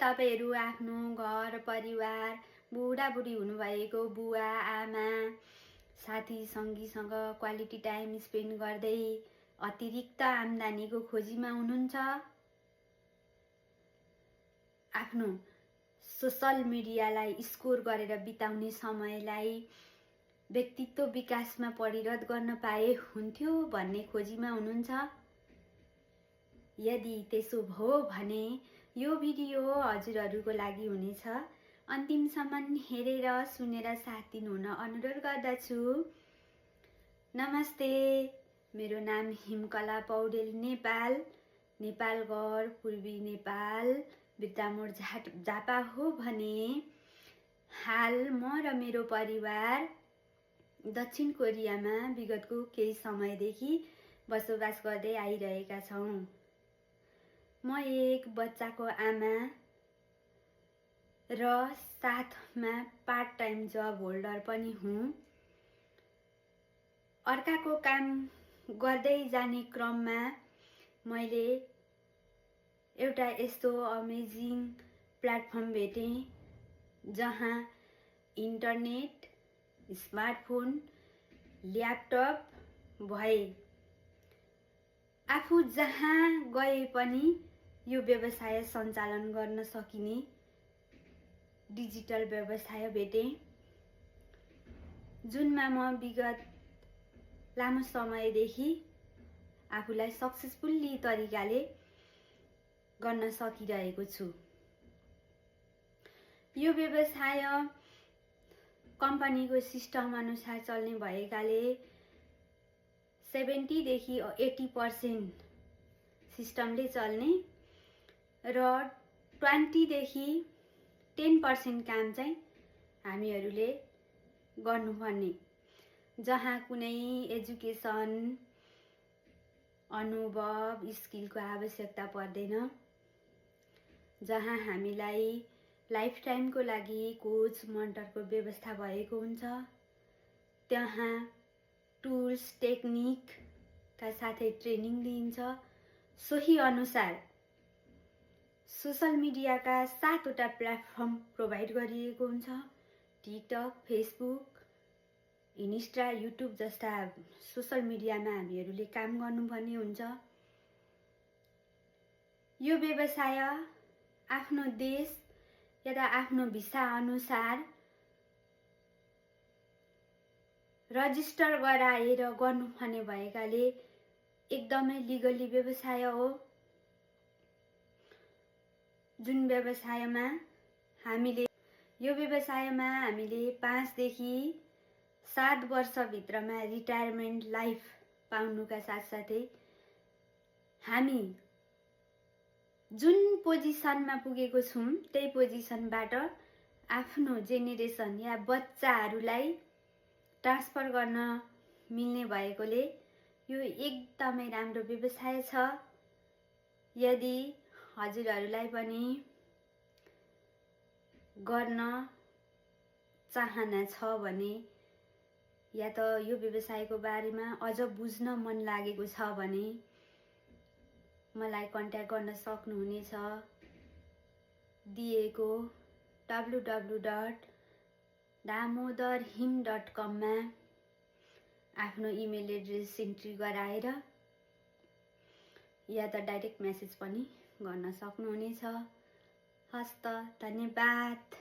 तपाईहरू आफ्नो घर परिवार बुढाबुढी हुनुभएको बुवा आमा साथी सङ्गीसँग क्वालिटी टाइम स्पेन्ड गर्दै अतिरिक्त आम्दानीको खोजीमा हुनुहुन्छ। आफ्नो सोसल मिडियालाई स्कोर गरेर बिताउने समयलाई व्यक्तित्व विकासमा परिणत गर्न पाए हुन्थ्यो भन्ने खोजीमा हुनुहुन्छ। यदि त्यसो भयो भने यो भिडियो हजुरहरूको लागि हुनेछ। अन्तिमसम्म हेरेर सुनेर साथ दिनुहुन अनुरोध गर्दछु। नमस्ते, मेरो नाम हिमकला पौडेल नेपाल, नेपालगढ पूर्वी नेपाल बिर्तामोड झापा हो भने हाल म र मेरो परिवार दक्षिण कोरियामा विगतको केही समयदेखि बसोबास गर्दै आइरहेका छौँ। म एक बच्चाको आमा र साथमा पार्ट टाइम जब होल्डर पनि हुँ। अर्काको काम गर्दै जाने क्रममा मैले एउटा यस्तो अमेजिङ प्लेटफर्म भेटेँ जहाँ इन्टरनेट, स्मार्टफोन, ल्यापटप भए आफू जहाँ गए पनि यो व्यवसाय सञ्चालन गर्न सकिने डिजिटल व्यवसाय भेटेँ, जुनमा म विगत लामो समयदेखि आफूलाई सक्सेसफुल्ली तरिकाले गर्न सकिरहेको छु। यो व्यवसाय कम्पनीको सिस्टम अनुसार चल्ने भएकाले 70 देखि 80% सिस्टमले चल्ने र 20 देखि 10% काम चाहिँ हामीहरूले गर्नुपर्ने, जहाँ कुनै एजुकेसन अनुभव स्किलको आवश्यकता पर्दैन, जहाँ हामीलाई लाइफ टाइमको लागि कोच मेन्टरको व्यवस्था भएको हुन्छ, त्यहाँ टुल्स टेक्निकका साथै ट्रेनिङ दिइन्छ। सोही अनुसार सोसल मिडियाका 7वटा प्लेटफर्म प्रोभाइड गरिएको हुन्छ। टिकटक, फेसबुक, इन्स्टा, युट्युब जस्ता सोसल मिडियामा हामीहरूले काम गर्नुपर्ने हुन्छ। यो व्यवसाय आफ्नो देश या आफ्नो भिसा अनुसार रजिस्टर गराएर गर्नुपर्ने भएकाले एकदमै लिगली व्यवसाय हो, जुन व्यवसायमा हामीले 5 देखि 7 वर्षभित्रमा रिटायरमेन्ट लाइफ पाउनुका साथसाथै हामी जुन पोजिसनमा पुगेको छौँ त्यही पोजिसनबाट आफ्नो जेनेरेसन या बच्चाहरूलाई ट्रान्सफर गर्न मिल्ने भएकोले यो एकदमै राम्रो व्यवसाय छ। यदि हजुरहरूलाई पनि गर्न चाहना छ भने या त यो व्यवसायको बारेमा अझ बुझ्न मन लागेको छ भने मलाई कन्ट्याक्ट गर्न सक्नुहुनेछ। दिएको www.damodarhim.com मा आफ्नो इमेल एड्रेस इन्ट्री गराएर या त डाइरेक्ट मेसेज पनि गर्न सक्नुहुनेछ। हस्त, धन्यवाद।